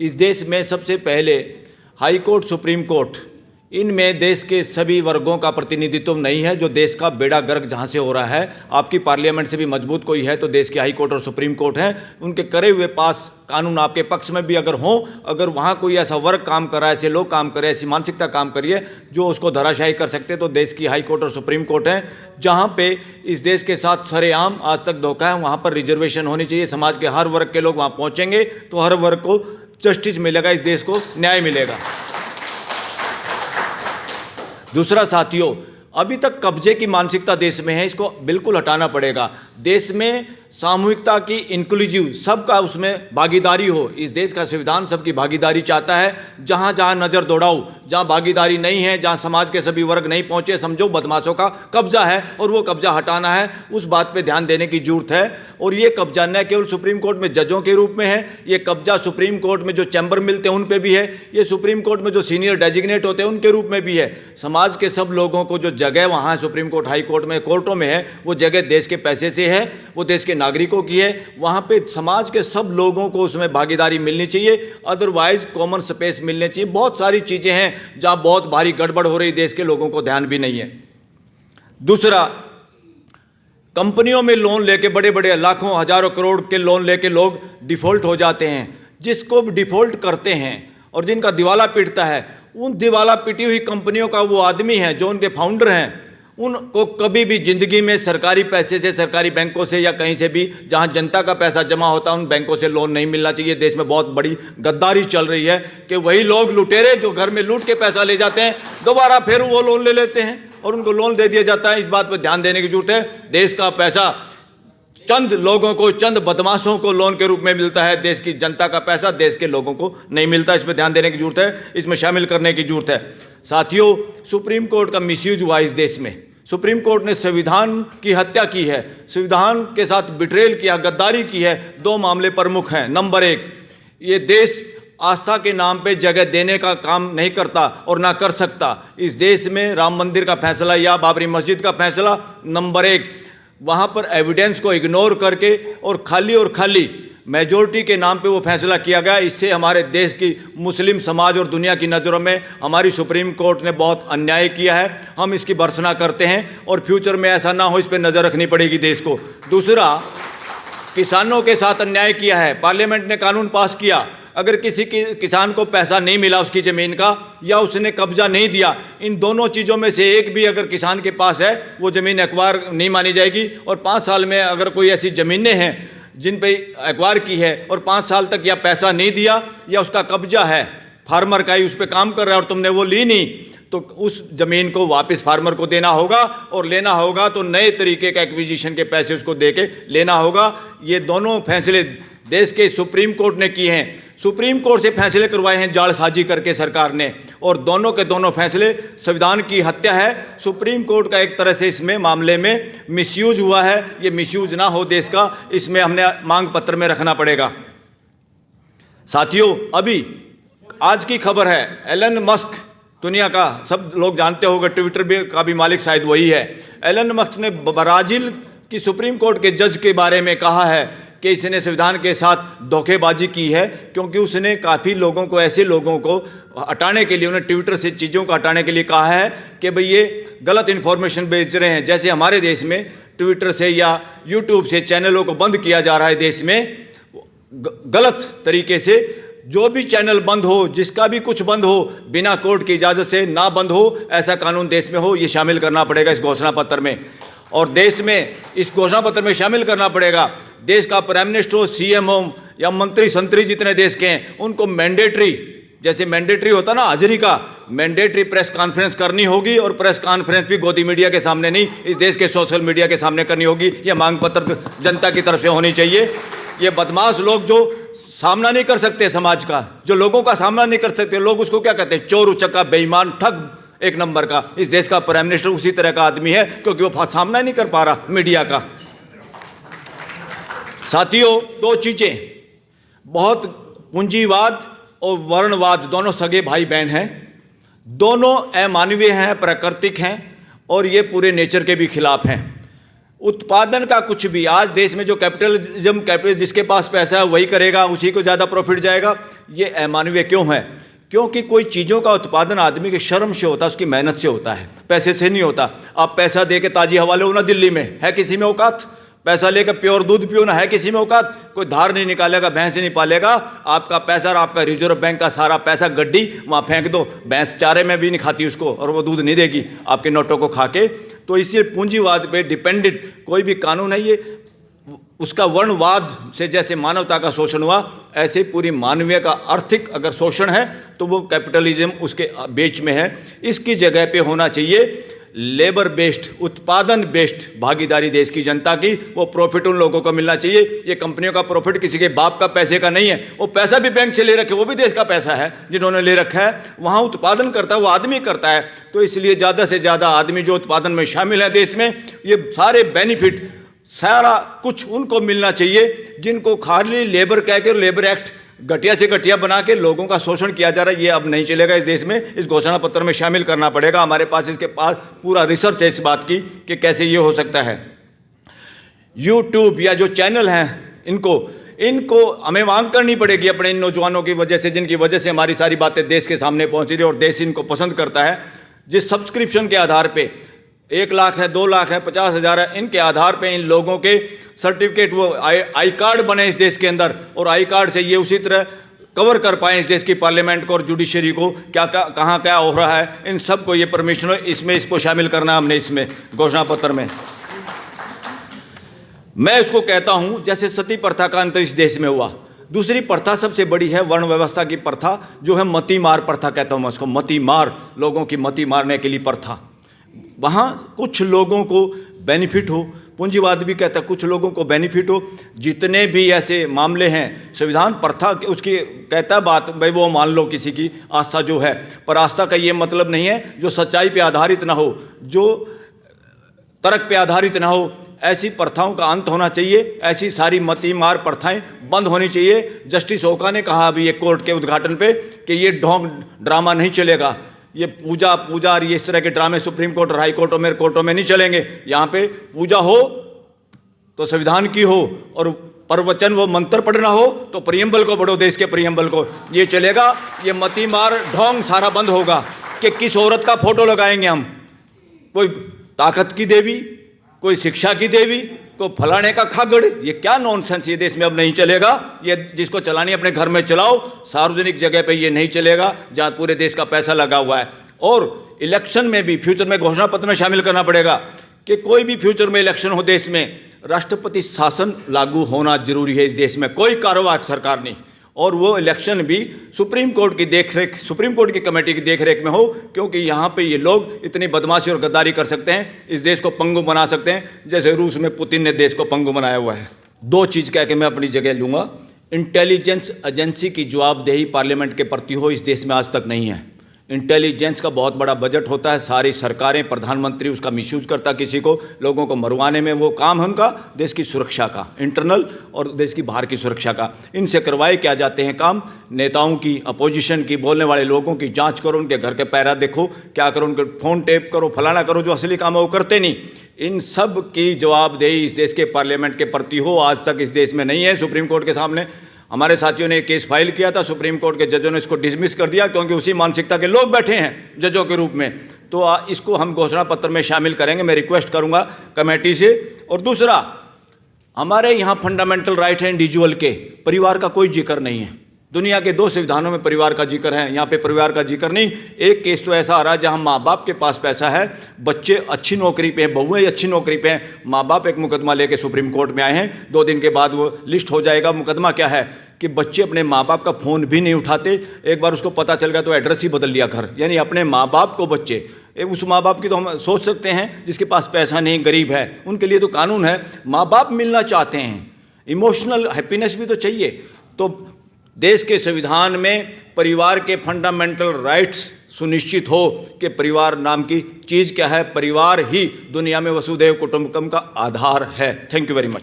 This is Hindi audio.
इस देश में सबसे पहले हाई कोर्ट, सुप्रीम कोर्ट, इनमें देश के सभी वर्गों का प्रतिनिधित्व नहीं है। जो देश का बेड़ा गर्क जहाँ से हो रहा है, आपकी पार्लियामेंट से भी मजबूत कोई है तो देश के हाई कोर्ट और सुप्रीम कोर्ट हैं। उनके करे हुए पास कानून आपके पक्ष में भी अगर हों, अगर वहाँ कोई ऐसा वर्ग काम कर रहा है, ऐसे लोग काम कर रहे हैं, ऐसी मानसिकता काम करिए जो उसको धराशायी कर सकते, तो देश की हाई कोर्ट और सुप्रीम कोर्ट है। जहाँ पे इस देश के साथ सरेआम आज तक धोखा है, वहाँ पर रिजर्वेशन होनी चाहिए। समाज के हर वर्ग के लोग वहाँ पहुँचेंगे तो हर वर्ग को जस्टिस मिलेगा, इस देश को न्याय मिलेगा। दूसरा साथियों, अभी तक कब्जे की मानसिकता देश में है, इसको बिल्कुल हटाना पड़ेगा। देश में सामूहिकता की, इंक्लूसिव, सबका उसमें भागीदारी हो। इस देश का संविधान सबकी भागीदारी चाहता है। जहाँ जहाँ नज़र दौड़ाओ, जहाँ भागीदारी नहीं है, जहाँ समाज के सभी वर्ग नहीं पहुँचे, समझो बदमाशों का कब्जा है और वो कब्जा हटाना है। उस बात पे ध्यान देने की जरूरत है। और ये कब्जा न केवल सुप्रीम कोर्ट में जजों के रूप में है, ये कब्जा सुप्रीम कोर्ट में जो चैम्बर मिलते हैं उन पर भी है, ये सुप्रीम कोर्ट में जो सीनियर डेजिग्नेट होते हैं उनके रूप में भी है। समाज के सब लोगों को जो जगह वहाँ सुप्रीम कोर्ट, हाई कोर्ट में, कोर्टों में है, वो जगह देश के पैसे से है, वो देश के नागरिकों की है। वहाँ पे समाज के सब लोगों को उसमें भागीदारी मिलनी चाहिए, अदरवाइज कॉमन स्पेस मिलने चाहिए। बहुत सारी चीज़ें हैं जहाँ बहुत भारी गड़बड़ हो रही, देश के लोगों को ध्यान भी नहीं है। दूसरा, कंपनियों में लोन लेके, बड़े बड़े लाखों हजारों करोड़ के लोन लेके लोग डिफ़ॉल्ट हो जाते हैं। जिसको डिफ़ॉल्ट करते हैं और जिनका दिवाला पीटता है, उन दिवाला पीटी हुई कंपनियों का वो आदमी है जो उनके फाउंडर हैं, उनको कभी भी ज़िंदगी में सरकारी पैसे से, सरकारी बैंकों से या कहीं से भी जहां जनता का पैसा जमा होता है, उन बैंकों से लोन नहीं मिलना चाहिए। देश में बहुत बड़ी गद्दारी चल रही है कि वही लोग लुटेरे जो घर में लूट के पैसा ले जाते हैं, दोबारा फिर वो लोन ले लेते हैं और उनको लोन दे दिया जाता है। इस बात पर ध्यान देने की जरूरत है। देश का पैसा चंद लोगों को, चंद बदमाशों को लोन के रूप में मिलता है, देश की जनता का पैसा देश के लोगों को नहीं मिलता। इस पर ध्यान देने की जरूरत है, इसमें शामिल करने की जरूरत है। साथियों, सुप्रीम कोर्ट का मिसयूज हुआ इस देश में। सुप्रीम कोर्ट ने संविधान की हत्या की है, संविधान के साथ बिट्रेल किया, गद्दारी की है। दो मामले प्रमुख हैं। नंबर एक, ये देश आस्था के नाम पे जगह देने का काम नहीं करता और ना कर सकता। इस देश में राम मंदिर का फैसला या बाबरी मस्जिद का फैसला, नंबर एक, वहाँ पर एविडेंस को इग्नोर करके और खाली मेजॉरिटी के नाम पे वो फैसला किया गया। इससे हमारे देश की मुस्लिम समाज और दुनिया की नज़रों में हमारी सुप्रीम कोर्ट ने बहुत अन्याय किया है। हम इसकी भर्त्सना करते हैं और फ्यूचर में ऐसा ना हो, इस पर नज़र रखनी पड़ेगी देश को। दूसरा, किसानों के साथ अन्याय किया है। पार्लियामेंट ने कानून पास किया, अगर किसी किसान को पैसा नहीं मिला उसकी ज़मीन का, या उसने कब्जा नहीं दिया, इन दोनों चीज़ों में से एक भी अगर किसान के पास है, वो ज़मीन एक्वायर नहीं मानी जाएगी। और 5 साल में अगर कोई ऐसी ज़मीनें हैं जिन पे एक्वायर की है और 5 साल तक या पैसा नहीं दिया या उसका कब्जा है, फार्मर का ही, उस पर काम कर रहा है और तुमने वो ली नहीं, तो उस ज़मीन को वापस फार्मर को देना होगा। और लेना होगा तो नए तरीके का एक्विजिशन के पैसे उसको दे के लेना होगा। ये दोनों फैसले देश के सुप्रीम कोर्ट ने किए हैं। सुप्रीम कोर्ट से फैसले करवाए हैं जालसाजी करके सरकार ने, और दोनों के दोनों फैसले संविधान की हत्या है। सुप्रीम कोर्ट का एक तरह से इसमें मामले में मिसयूज हुआ है। ये मिसयूज ना हो देश का, इसमें हमने मांग पत्र में रखना पड़ेगा। साथियों, अभी आज की खबर है, एलन मस्क, दुनिया का सब लोग जानते होंगे, ट्विटर का भी मालिक शायद वही है। एलन मस्क ने ब्राज़ील की सुप्रीम कोर्ट के जज के बारे में कहा है कि इसने संविधान के साथ धोखेबाजी की है, क्योंकि उसने काफ़ी लोगों को, ऐसे लोगों को हटाने के लिए, उन्हें ट्विटर से चीज़ों को हटाने के लिए कहा है कि भाई ये गलत इन्फॉर्मेशन बेच रहे हैं। जैसे हमारे देश में ट्विटर से या यूट्यूब से चैनलों को बंद किया जा रहा है देश में गलत तरीके से। जो भी चैनल बंद हो, जिसका भी कुछ बंद हो, बिना कोर्ट की इजाज़त से ना बंद हो, ऐसा कानून देश में हो, ये शामिल करना पड़ेगा इस घोषणा पत्र में। और देश में इस घोषणा पत्र में शामिल करना पड़ेगा, देश का प्राइम मिनिस्टर हो, सीएम हो या मंत्री संतरी जितने देश के हैं, उनको मैंडेटरी, जैसे मैंडेटरी होता ना हाजिरी का, मैंडेटरी प्रेस कॉन्फ्रेंस करनी होगी। और प्रेस कॉन्फ्रेंस भी गोदी मीडिया के सामने नहीं, इस देश के सोशल मीडिया के सामने करनी होगी। यह मांग पत्र जनता की तरफ से होनी चाहिए। ये बदमाश लोग जो सामना नहीं कर सकते समाज का, जो लोगों का सामना नहीं कर सकते, लोग उसको क्या कहते हैं? चोर, उचक्का, बेईमान, ठग एक नंबर का। इस देश का प्राइम मिनिस्टर उसी तरह का आदमी है, क्योंकि वो सामना नहीं कर पा रहा मीडिया का। साथियों, दो चीज़ें, बहुत पूंजीवाद और वर्णवाद दोनों सगे भाई बहन हैं, दोनों अमानवीय हैं, प्राकृतिक हैं और ये पूरे नेचर के भी खिलाफ हैं। उत्पादन का कुछ भी, आज देश में जो कैपिटलिज्म जिसके पास पैसा है वही करेगा, उसी को ज़्यादा प्रॉफिट जाएगा, ये अमानवीय क्यों है? क्योंकि कोई चीज़ों का उत्पादन आदमी के श्रम से होता है, उसकी मेहनत से होता है, पैसे से नहीं होता। आप पैसा दे के ताज़ी हवा लो ना, दिल्ली में है किसी में औकात? पैसा लेकर प्योर दूध पियो ना, है किसी में औकात? कोई धार नहीं निकालेगा, भैंस नहीं पालेगा। आपका पैसा और आपका रिजर्व बैंक का सारा पैसा गड्डी वहाँ फेंक दो, भैंस चारे में भी नहीं खाती उसको, और वो दूध नहीं देगी आपके नोटों को खा के। तो इसलिए पूंजीवाद पे डिपेंडेंट कोई भी कानून है, ये उसका वर्णवाद से जैसे मानवता का शोषण हुआ, ऐसे पूरी मानवीय का आर्थिक अगर शोषण है तो वो कैपिटलिज्म उसके बीच में है। इसकी जगह पे होना चाहिए लेबर बेस्ड, उत्पादन बेस्ड भागीदारी देश की जनता की। वो प्रॉफिट उन लोगों को मिलना चाहिए। ये कंपनियों का प्रॉफिट किसी के बाप का पैसे का नहीं है, वो पैसा भी बैंक से ले रखे, वो भी देश का पैसा है जिन्होंने ले रखा है। वहाँ उत्पादन करता है वो आदमी करता है। तो इसलिए ज़्यादा से ज़्यादा आदमी जो उत्पादन में शामिल है देश में, ये सारे बेनिफिट सारा कुछ उनको मिलना चाहिए जिनको खाली लेबर कह के लेबर एक्ट घटिया से घटिया बना के लोगों का शोषण किया जा रहा है। ये अब नहीं चलेगा इस देश में। इस घोषणा पत्र में शामिल करना पड़ेगा। हमारे पास इसके पास पूरा रिसर्च है इस बात की कि कैसे ये हो सकता है। यूट्यूब या जो चैनल हैं इनको हमें मांग करनी पड़ेगी अपने इन नौजवानों की वजह से, जिनकी वजह से हमारी सारी बातें देश के सामने पहुंच रही है और देश इनको पसंद करता है। जिस सब्सक्रिप्शन के आधार पे 1 लाख है, 2 लाख है, 50,000 है, इनके आधार पे इन लोगों के सर्टिफिकेट वो आई कार्ड बने इस देश के अंदर, और आई कार्ड से ये उसी तरह कवर कर पाएँ इस देश की पार्लियामेंट को और जुडिशरी को, क्या कहाँ क्या हो रहा है, इन सब को ये परमिशन इसमें इसको शामिल करना हमने इसमें घोषणा पत्र में। मैं इसको कहता हूँ जैसे सती प्रथा का अंत इस देश में हुआ। दूसरी प्रथा सबसे बड़ी है वर्ण व्यवस्था की प्रथा, जो है मती मार प्रथा कहता हूँ मैं उसको। मती मार, लोगों की मती मारने के लिए प्रथा। वहाँ कुछ लोगों को बेनिफिट हो, पूंजीवाद भी कहता है कुछ लोगों को बेनिफिट हो। जितने भी ऐसे मामले हैं संविधान प्रथा उसकी कहता है बात, भाई वो मान लो किसी की आस्था जो है, पर आस्था का ये मतलब नहीं है जो सच्चाई पे आधारित ना हो, जो तर्क पे आधारित ना हो। ऐसी प्रथाओं का अंत होना चाहिए। ऐसी सारी मती मार प्रथाएं बंद होनी चाहिए। जस्टिस ओका ने कहा अभी एक कोर्ट के उद्घाटन पे कि ये ढोंग ड्रामा नहीं चलेगा। ये पूजा और ये इस तरह के ड्रामे सुप्रीम कोर्ट और हाई कोर्ट और मेरे कोर्टों में नहीं चलेंगे। यहाँ पे पूजा हो तो संविधान की हो, और प्रवचन वो मंत्र पढ़ना हो तो प्रियम्बल को पढ़ो, देश के प्रियम्बल को। ये चलेगा। ये मती मार ढोंग सारा बंद होगा कि किस औरत का फोटो लगाएंगे हम, कोई ताकत की देवी, कोई शिक्षा की देवी, को फलाने का खागड़। ये क्या नॉनसेंस, ये देश में अब नहीं चलेगा। ये जिसको चलानी अपने घर में चलाओ, सार्वजनिक जगह पे ये नहीं चलेगा जहाँ पूरे देश का पैसा लगा हुआ है। और इलेक्शन में भी फ्यूचर में घोषणा पत्र में शामिल करना पड़ेगा कि कोई भी फ्यूचर में इलेक्शन हो देश में, राष्ट्रपति शासन लागू होना जरूरी है इस देश में, कोई कारोबार सरकार नहीं। और वो इलेक्शन भी सुप्रीम कोर्ट की देखरेख, सुप्रीम कोर्ट की कमेटी की देखरेख में हो, क्योंकि यहाँ पे ये लोग इतनी बदमाशी और गद्दारी कर सकते हैं, इस देश को पंगु बना सकते हैं, जैसे रूस में पुतिन ने देश को पंगु बनाया हुआ है। 2 चीज़ कह के मैं अपनी जगह लूँगा। इंटेलिजेंस एजेंसी की जवाबदेही पार्लियामेंट के प्रति हो, इस देश में आज तक नहीं है। इंटेलिजेंस का बहुत बड़ा बजट होता है, सारी सरकारें, प्रधानमंत्री उसका मिसयूज करता किसी को, लोगों को मरवाने में वो काम है उनका, देश की सुरक्षा का, इंटरनल और देश की बाहर की सुरक्षा का। इनसे करवाए क्या जाते हैं काम, नेताओं की, अपोजिशन की, बोलने वाले लोगों की जांच करो, उनके घर के पैरा देखो, क्या करो, उनके फ़ोन टेप करो, फलाना करो, जो असली काम है वो करते नहीं। इन सब की जवाबदेही इस देश के पार्लियामेंट के प्रति हो, आज तक इस देश में नहीं है। सुप्रीम कोर्ट के सामने हमारे साथियों ने एक केस फाइल किया था, सुप्रीम कोर्ट के जजों ने इसको डिसमिस कर दिया, क्योंकि उसी मानसिकता के लोग बैठे हैं जजों के रूप में। तो इसको हम घोषणा पत्र में शामिल करेंगे, मैं रिक्वेस्ट करूंगा कमेटी से। और दूसरा, हमारे यहाँ फंडामेंटल राइट है इंडिविजुअल के, परिवार का कोई जिक्र नहीं है। दुनिया के 2 संविधानों में परिवार का जिक्र है, यहाँ पे परिवार का जिक्र नहीं। एक केस तो ऐसा आ रहा है जहाँ माँ बाप के पास पैसा है, बच्चे अच्छी नौकरी पे हैं, बहुएं अच्छी नौकरी पे हैं, माँ बाप एक मुकदमा लेके सुप्रीम कोर्ट में आए हैं। 2 दिन के बाद वो लिस्ट हो जाएगा। मुकदमा क्या है कि बच्चे अपने माँ बाप का फ़ोन भी नहीं उठाते, एक बार उसको पता चल गया तो एड्रेस ही बदल लिया घर। यानी अपने माँ बाप को बच्चे, उस माँ बाप की तो हम सोच सकते हैं जिसके पास पैसा नहीं, गरीब है, उनके लिए तो कानून है। माँ बाप मिलना चाहते हैं, इमोशनल हैप्पीनेस भी तो चाहिए। तो देश के संविधान में परिवार के फंडामेंटल राइट्स सुनिश्चित हो कि परिवार नाम की चीज़ क्या है, परिवार ही दुनिया में वसुधैव कुटुंबकम का आधार है। Thank you very much.